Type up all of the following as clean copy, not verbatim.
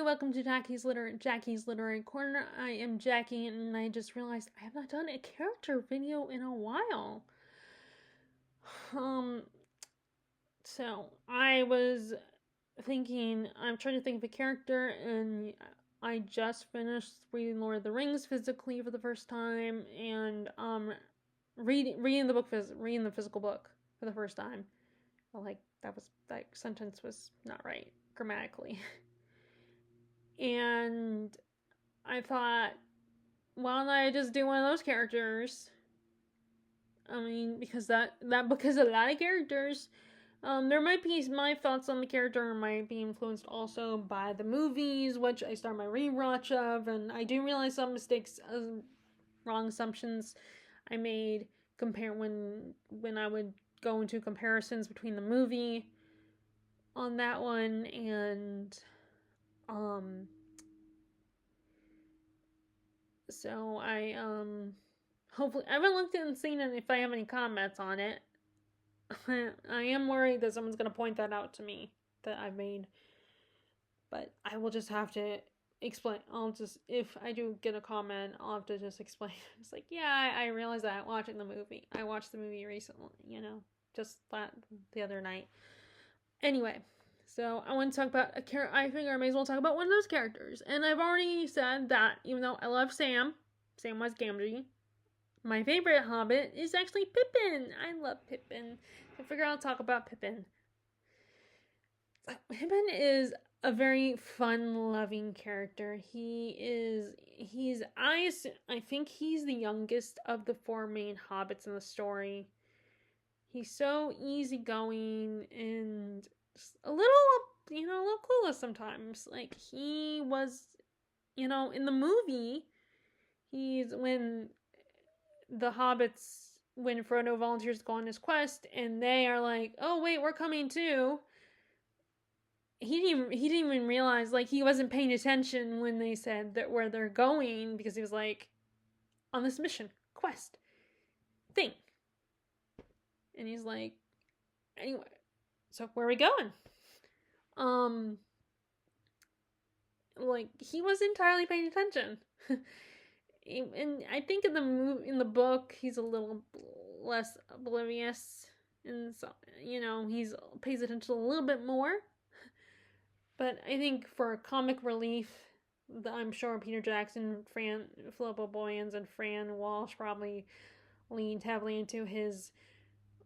everybody, welcome to Jackie's Literary Corner. I am Jackie, and I just realized I have not done a character video in a while. So I was thinking, I'm trying to think of a character, and I just finished reading Lord of the Rings physically for the first time, and reading the physical book for the first time. That sentence was not right grammatically. And I thought, why don't I just do one of those characters? I mean, because that book has a lot of characters. There might be my thoughts on the character might be influenced also by the movies, which I start my rewatch of, and I do realize some mistakes, wrong assumptions I made compare when I would go into comparisons between the movie on that one and so I hopefully I haven't looked and seen if I have any comments on it. I am worried that someone's gonna point that out to me that I've made, but I will just have to explain. If I do get a comment, I'll have to just explain. It's like, yeah, I realized that watching the movie. I watched the movie recently, just the other night. Anyway, so I want to talk about a character. I figure I may as well talk about one of those characters. And I've already said that even though I love Samwise Gamgee, my favorite Hobbit is actually Pippin. I love Pippin. I figure I'll talk about Pippin. Pippin is a very fun-loving character. I think he's the youngest of the four main hobbits in the story. He's so easygoing and a little clueless sometimes. Like, he was, in the movie, when Frodo volunteers to go on his quest, and they are like, oh, wait, we're coming too. He didn't even realize, like, he wasn't paying attention when they said that where they're going, because he was like, on this mission, quest, thing. And he's like, anyway, so where are we going? Like, he was entirely paying attention. And I think in the book, he's a little less oblivious, and so he's pays attention a little bit more. But I think for comic relief, I'm sure Peter Jackson, Filippo Boyens, and Fran Walsh probably leaned heavily into his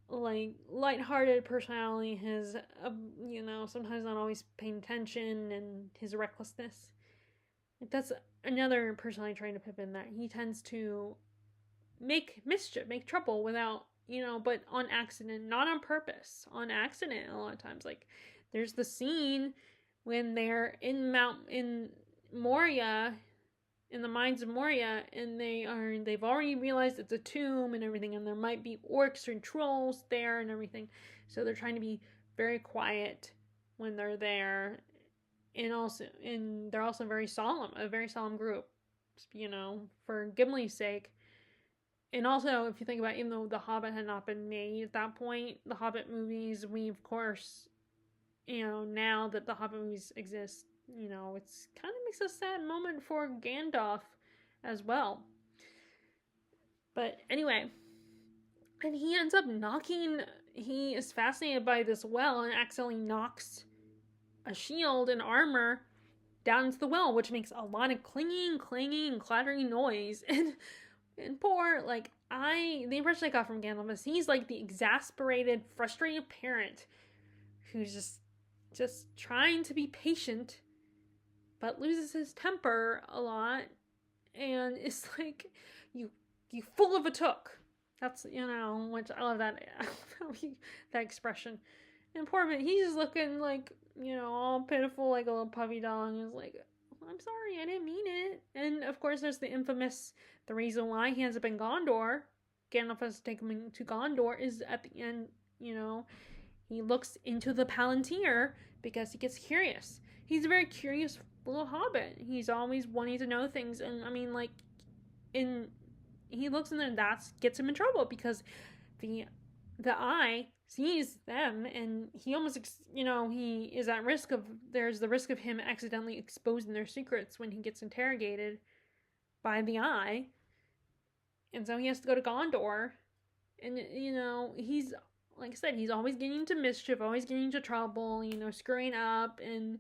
lighthearted personality, his sometimes not always paying attention, and his recklessness. That's another personality trying to Pippin, that he tends to make mischief, make trouble without, but on accident, not on purpose, on accident a lot of times. Like, there's the scene when they're in Moria, in the mines of Moria, and they've already realized it's a tomb and everything, and there might be orcs and trolls there and everything, so they're trying to be very quiet when they're there, and they're also a very solemn group, for Gimli's sake. And also, if you think about it, even though The Hobbit had not been made at that point, the Hobbit movies, we of course, now that the Hobbit movies exist, it's kind of makes a sad moment for Gandalf as well. But anyway, and he ends up he is fascinated by this well and accidentally knocks a shield and armor down into the well, which makes a lot of clanging, clattering noise. And poor, the impression I got from Gandalf is he's like the exasperated, frustrated parent who's just trying to be patient, but loses his temper a lot, and it's like, you full of a took. That's, which I love that expression. And poor man, he's just looking like, all pitiful, like a little puppy dog, and is like, I'm sorry, I didn't mean it. And of course, there's the reason why he ends up in Gondor. Gandalf has to take him to Gondor is at the end, he looks into the Palantir because he gets curious. He's a very curious little hobbit. He's always wanting to know things, and I mean, he looks in there, and that gets him in trouble because the eye sees them, and he almost, he is at risk of, there's the risk of him accidentally exposing their secrets when he gets interrogated by the Eye. And so he has to go to Gondor. And, he's, like I said, he's always getting into mischief, always getting into trouble, screwing up. And,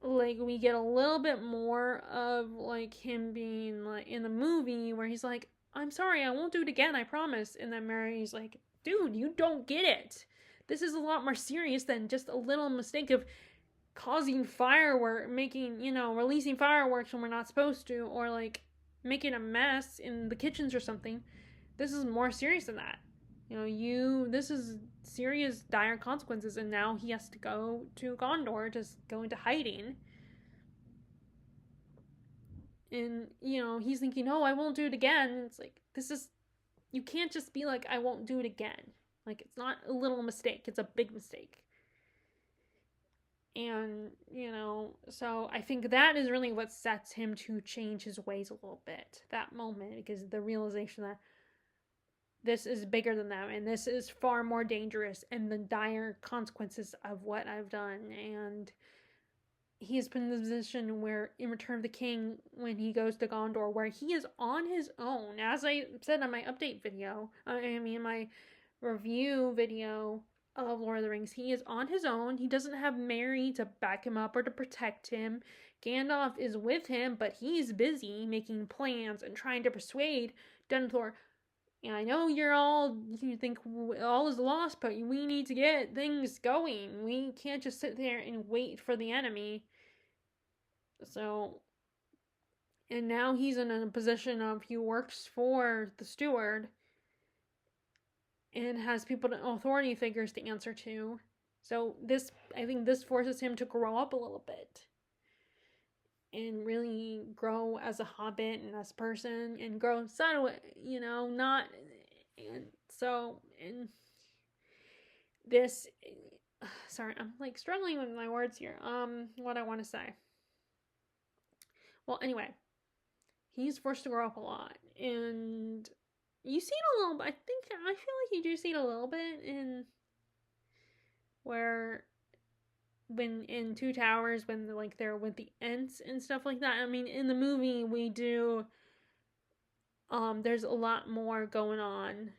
like, we get a little bit more of, like, him being, like, in the movie where he's like, I'm sorry, I won't do it again, I promise. And then Mary's like, dude, you don't get it. This is a lot more serious than just a little mistake of causing firework, releasing fireworks when we're not supposed to, or, like, making a mess in the kitchens or something. This is more serious than that. This is serious, dire consequences, and now he has to go to Gondor, to go into hiding. And, he's thinking, oh, I won't do it again. And it's like, you can't just be like, I won't do it again. Like, it's not a little mistake, it's a big mistake. And, so I think that is really what sets him to change his ways a little bit, that moment, because the realization that this is bigger than them, and this is far more dangerous, and the dire consequences of what I've done. And he has been in the position where, in Return of the King, when he goes to Gondor, where he is on his own, as I said on my update video, my review video of Lord of the Rings, he is on his own. He doesn't have Merry to back him up or to protect him. Gandalf is with him, but he's busy making plans and trying to persuade Denethor. And I know you think all is lost, but we need to get things going. We can't just sit there and wait for the enemy. So, and now he's in a position of, he works for the steward and has authority figures to answer to. So I think this forces him to grow up a little bit and really grow as a hobbit and as a person, and grow subtle, not. And so, in this, sorry, I'm like struggling with my words here. What I want to say. Well, anyway, he's forced to grow up a lot, and you see it a little. I feel like you do see it a little bit in where, when in Two Towers, when, like, they're with the Ents and stuff like that. I mean, in the movie we do, there's a lot more going on,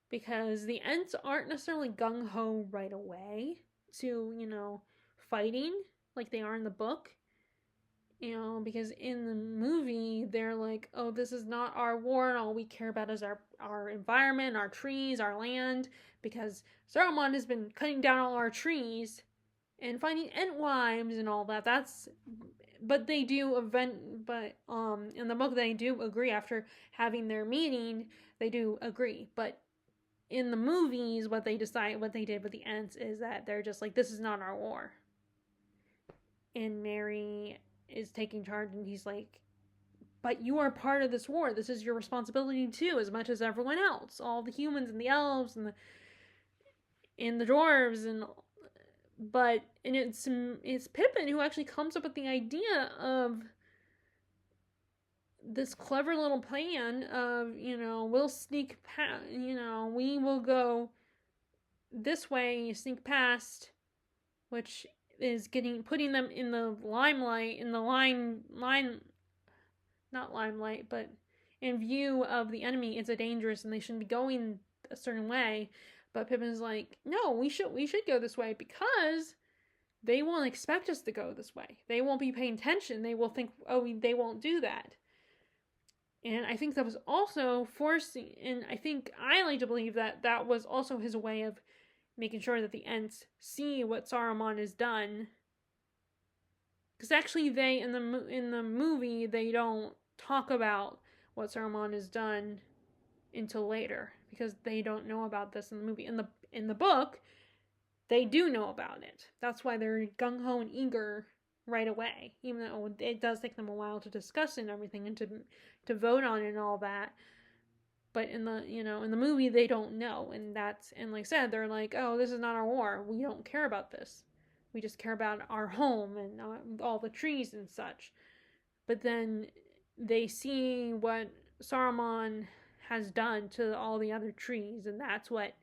because the Ents aren't necessarily gung-ho right away to, fighting like they are in the book. Because in the movie, they're like, oh, this is not our war, and all we care about is our environment, our trees, our land, because Saruman has been cutting down all our trees and finding Entwives and all that. But they do in the book they do agree after having their meeting. They do agree, but in the movies, what they did with the Ents is that they're just like, this is not our war. And Merry is taking charge, and he's like, but you are part of this war. This is your responsibility too, as much as everyone else, all the humans and the elves and the dwarves, and it's Pippin who actually comes up with the idea of this clever little plan of, we'll sneak past, we will go this way, sneak past, which is putting them in the limelight, in the not limelight, but in view of the enemy. It's dangerous, and they shouldn't be going a certain way. But Pippin's like, no, we should go this way, because they won't expect us to go this way. They won't be paying attention. They will think, oh, they won't do that. And I think that was also forcing, and I like to believe that that was also his way of making sure that the Ents see what Saruman has done. Because actually, in the movie, they don't talk about what Saruman has done until later, because they don't know about this in the movie. In the book, they do know about it. That's why they're gung-ho and eager right away, even though it does take them a while to discuss it and everything, and to vote on it and all that. But in the movie, they don't know, and like I said, they're like, oh, this is not our war. We don't care about this. We just care about our home and all the trees and such. But then they see what Saruman has done to all the other trees, and that's what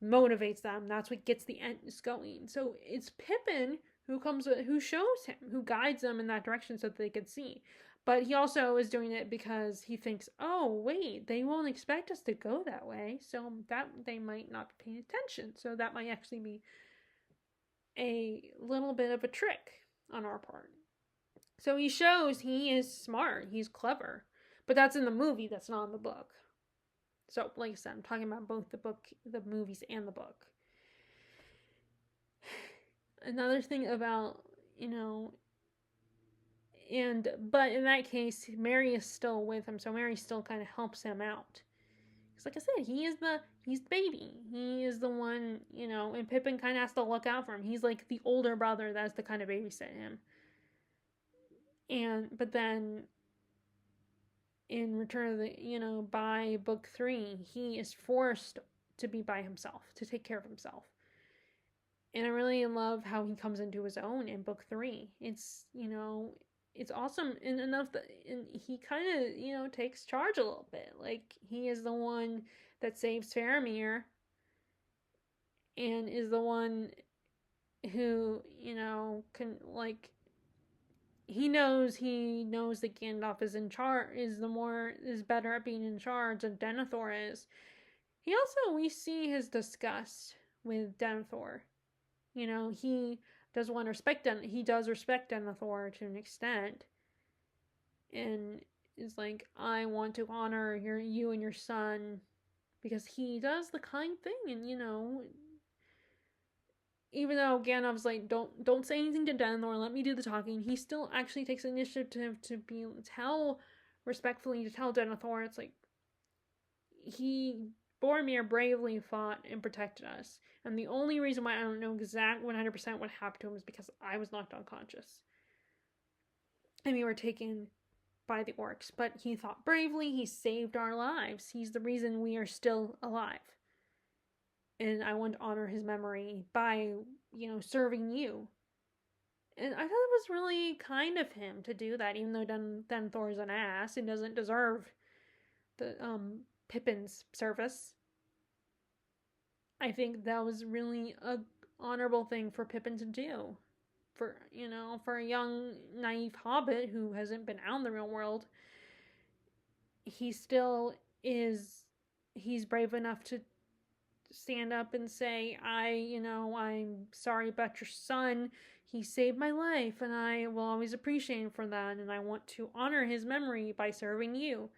motivates them. That's what gets the Ents going. So it's Pippin who shows him, who guides them in that direction so that they could see. But he also is doing it because he thinks, oh wait, they won't expect us to go that way, so that they might not be paying attention. So that might actually be a little bit of a trick on our part. So he shows he is smart, he's clever. But that's in the movie, that's not in the book. So, like I said, I'm talking about both the movies and the book. Another thing about, but in that case, Mary is still with him, so Mary still kind of helps him out. Because, like I said, he's the baby. He is the one, and Pippin kind of has to look out for him. He's like the older brother that's the kind of babysit him. But then in Return of the, by book 3, he is forced to be by himself, to take care of himself. And I really love how he comes into his own in book 3. It's, it's awesome and enough that he kind of, takes charge a little bit. Like, he is the one that saves Faramir and is the one who, can, like, he knows that Gandalf is in charge, is better at being in charge than Denethor is. We see his disgust with Denethor. He does respect Denethor to an extent, and is like, I want to honor you and your son, because he does the kind thing, and even though Gandalf's like, don't say anything to Denethor, let me do the talking, he still actually takes initiative to respectfully tell Denethor, it's like, Boromir bravely fought and protected us, and the only reason why I don't know exact 100% what happened to him is because I was knocked unconscious. And we were taken by the orcs, but he fought bravely, he saved our lives, he's the reason we are still alive. And I want to honor his memory by, serving you. And I thought it was really kind of him to do that, even though Denethor is an ass and doesn't deserve the Pippin's service. I think that was really a honorable thing for Pippin to do. For a young, naive hobbit who hasn't been out in the real world, he's brave enough to stand up and say, I'm sorry about your son. He saved my life, and I will always appreciate him for that, and I want to honor his memory by serving you.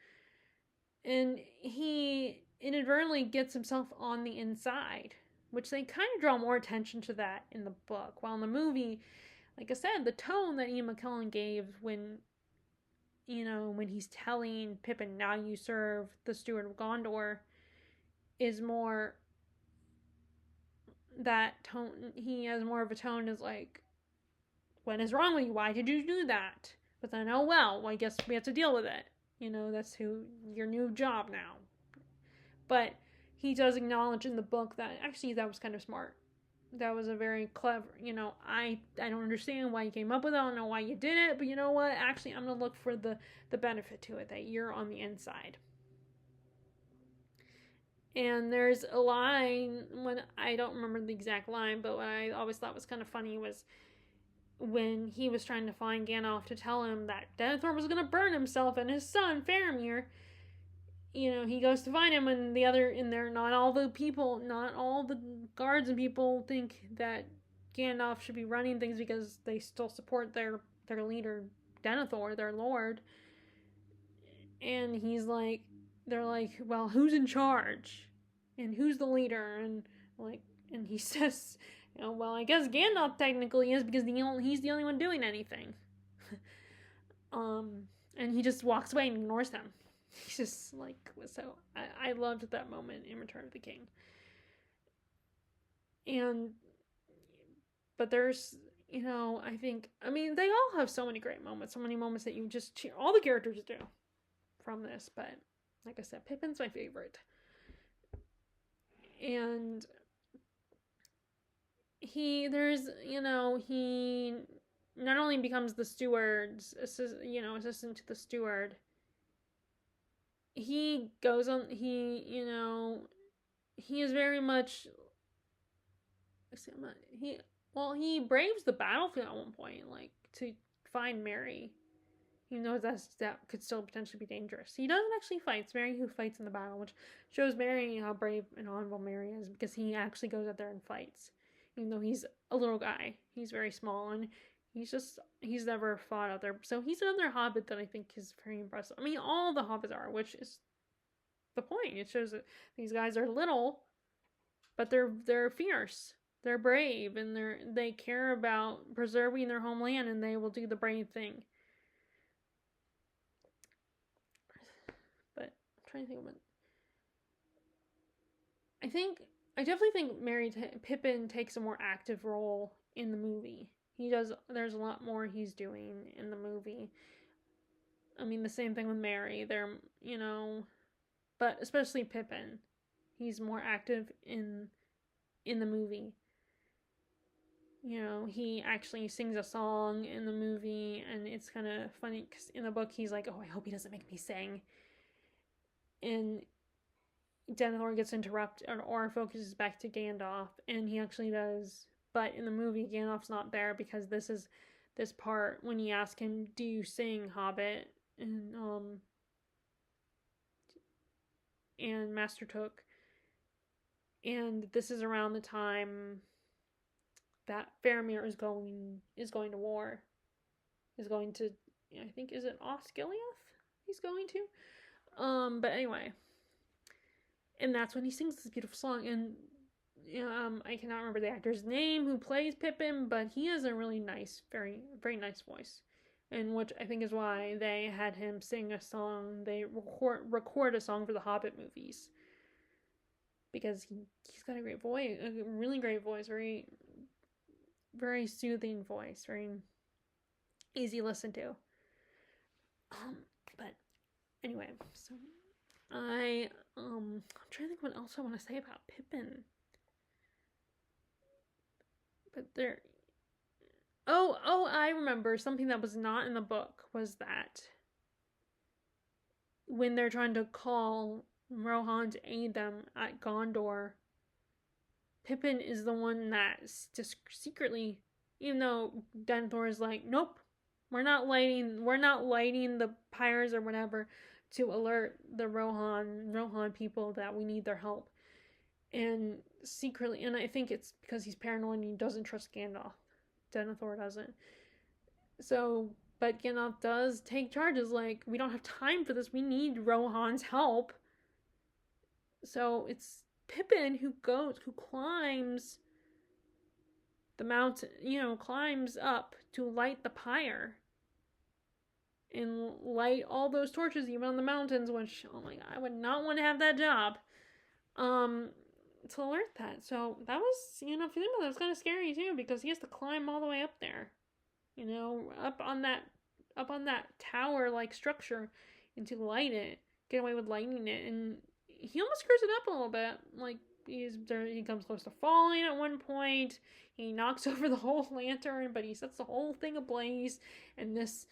And he inadvertently gets himself on the inside, which they kind of draw more attention to that in the book. While in the movie, like I said, the tone that Ian McKellen gave when he's telling Pippin, now you serve the Steward of Gondor, is more that tone. He has more of a tone as like, what is wrong with you? Why did you do that? But then, oh well, I guess we have to deal with it. That's your new job now. But he does acknowledge in the book that actually that was kind of smart. That was a very clever, I don't understand why you came up with it. I don't know why you did it, but you know what? Actually, I'm going to look for the benefit to it, that you're on the inside. And there's a line, when I don't remember the exact line, but what I always thought was kind of funny was when he was trying to find Gandalf to tell him that Denethor was going to burn himself and his son, Faramir. He goes to find him, and not all the guards and people think that Gandalf should be running things because they still support their leader, Denethor, their lord. And they're like, well, who's in charge? And who's the leader? And he says, well, I guess Gandalf technically is, because he's the only one doing anything. And he just walks away and ignores them. He's just like, so I loved that moment in Return of the King. But there's, I think, they all have so many great moments, so many moments that you just cheer. All the characters do from this, but like I said, Pippin's my favorite. And he not only becomes the steward's assistant to the steward, he goes on, he is very much, he, well, he braves the battlefield at one point, like, to find Mary. He knows that could still potentially be dangerous. He doesn't actually fight. It's Mary who fights in the battle, which shows Mary how brave and honorable Mary is, because he actually goes out there and fights. Even though he's a little guy, he's very small, and he's never fought out there. So he's another Hobbit that I think is very impressive. I mean, all the Hobbits are, which is the point. It shows that these guys are little, but they're fierce. They're brave, and they care about preserving their homeland, and they will do the brave thing. But I'm trying to think of it. I definitely think Pippin takes a more active role in the movie. He does. There's a lot more he's doing in the movie. I mean, the same thing with Mary. But especially Pippin, he's more active in the movie. He actually sings a song in the movie, and it's kind of funny because in the book he's like, "Oh, I hope he doesn't make me sing." And Denethor gets interrupted, or focuses back to Gandalf, and he actually does. But in the movie, Gandalf's not there, because this part when he asks him, "Do you sing, Hobbit?" and Master Took, and this is around the time that Faramir is going to war. Is going to, I think, is it Osgiliath? He's going to. But anyway, and that's when he sings this beautiful song. And I cannot remember the actor's name who plays Pippin, but he has a really nice, very, very nice voice. And which I think is why they had him sing a song. They record a song for the Hobbit movies, because he's got a great voice, a really great voice, very, very soothing voice, very easy to listen to. But anyway, so I'm trying to think what else I want to say about Pippin. But I remember something that was not in the book was that when they're trying to call Rohan to aid them at Gondor, Pippin is the one that just secretly, even though Denethor is like, "Nope, we're not lighting the pyres or whatever to alert the Rohan people that we need their help." And secretly, and I think it's because he's paranoid and he doesn't trust Gandalf. Denethor doesn't. So, but Gandalf does take charges, like, "We don't have time for this. We need Rohan's help." So it's Pippin who climbs the mountain, climbs up to light the pyre. And light all those torches, even on the mountains, which, oh my god, I would not want to have that job. To alert that. So that was, if you think about it, it was kind of scary too, because he has to climb all the way up there. Up on that tower-like structure, and to light it, get away with lighting it, and he almost screws it up a little bit. Like, he comes close to falling at one point. He knocks over the whole lantern, but he sets the whole thing ablaze, and this.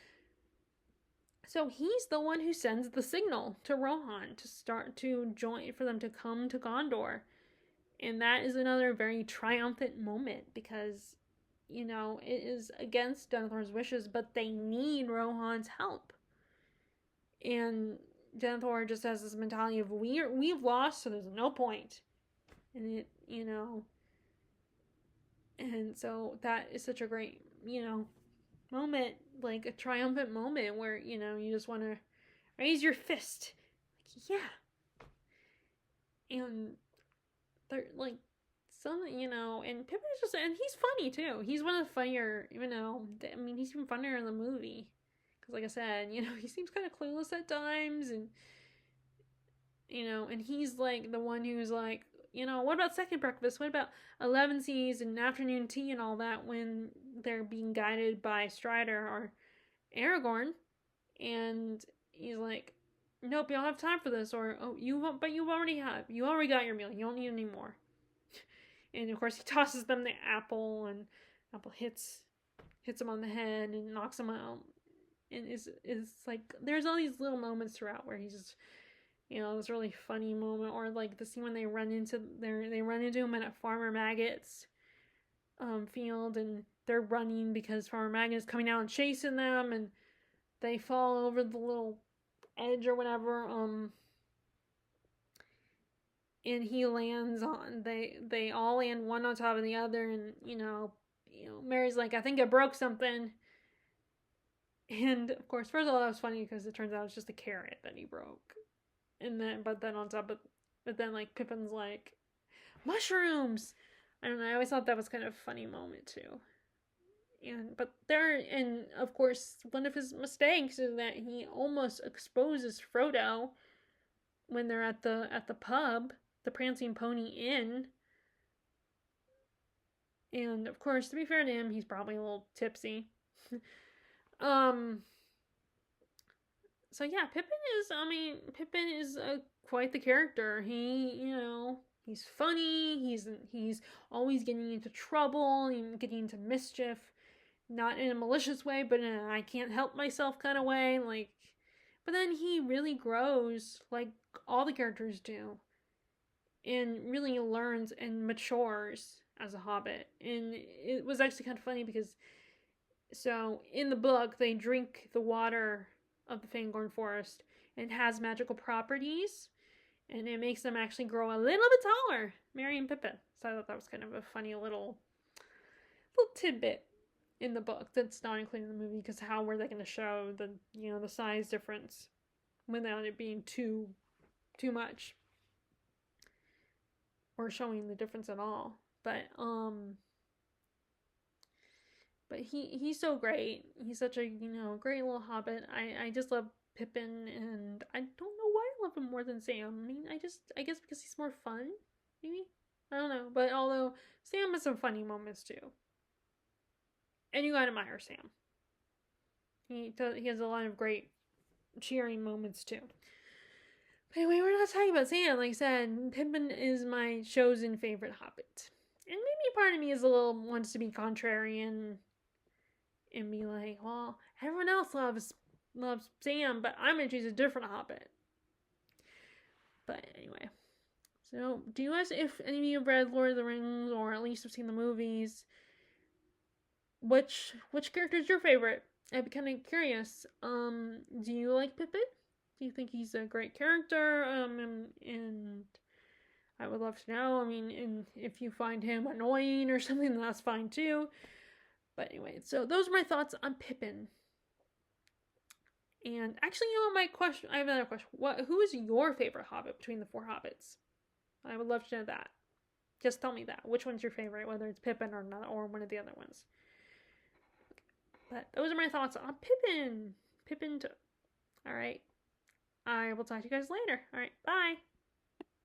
So he's the one who sends the signal to Rohan to start to join, for them to come to Gondor, and that is another very triumphant moment, because it is against Denethor's wishes, but they need Rohan's help. And Denethor just has this mentality of, we've lost, so there's no point. And it, and so that is such a great, moment, like a triumphant moment where, you just want to raise your fist. Like, yeah. And they're like, and Pippin's just, and he's funny too. He's one of the funnier, he's even funnier in the movie. Because, like I said, he seems kind of clueless at times, and, and he's like the one who's like, what about second breakfast? What about 11 Seas and afternoon tea and all that, when they're being guided by Strider or Aragorn? And he's like, "Nope, you don't have time for this," or, "Oh, you already got your meal. You don't need any more." And of course, he tosses them the apple, and apple hits him on the head and knocks him out. And it's like, there's all these little moments throughout where he's just It's a really funny moment. Or like the scene when they run into him at Farmer Maggot's field, and they're running because Farmer Maggot is coming out and chasing them, and they fall over the little edge or whatever. And he lands on they all land one on top of the other, and Mary's like, I think I broke something. And of course, first of all, that was funny because it turns out it's just a carrot that he broke. And then on top of, but then like Pippin's like, mushrooms. I don't know. I always thought that was kind of a funny moment too. And of course, one of his mistakes is that he almost exposes Frodo when they're at the pub, the Prancing Pony Inn. And of course, to be fair to him, he's probably a little tipsy. So yeah, Pippin is quite the character. He's funny. He's always getting into trouble and getting into mischief, not in a malicious way, but in a I can't help myself kind of way. But then he really grows, like all the characters do, and really learns and matures as a hobbit. And it was actually kind of funny because, so in the book, they drink the water of the Fangorn Forest, and it has magical properties, and it makes them actually grow a little bit taller, Merry and Pippin. So I thought that was kind of a funny little tidbit in the book that's not included in the movie, because how were they going to show the size difference without it being too much, or showing the difference at all. But he's so great. He's such a great little hobbit. I just love Pippin, and I don't know why I love him more than Sam. I mean, I guess because he's more fun, maybe. I don't know. But although Sam has some funny moments too, and you gotta admire Sam. He has a lot of great cheering moments too. But anyway, we're not talking about Sam. Like I said, Pippin is my chosen favorite hobbit, and maybe part of me is a little wants to be contrarian and be like, well, everyone else loves Sam, but I'm gonna choose a different hobbit. But anyway, so do you guys, if any of you have read Lord of the Rings, or at least have seen the movies, which character is your favorite? I'd be kind of curious. Do you like Pippin? Do you think he's a great character? And I would love to know. I mean, and if you find him annoying or something, that's fine too. But anyway, so those are my thoughts on Pippin. And actually, my question, I have another question. Who is your favorite hobbit between the 4 hobbits? I would love to know that. Just tell me that. Which one's your favorite, whether it's Pippin or not, or one of the other ones. But those are my thoughts on Pippin. All right. I will talk to you guys later. All right. Bye.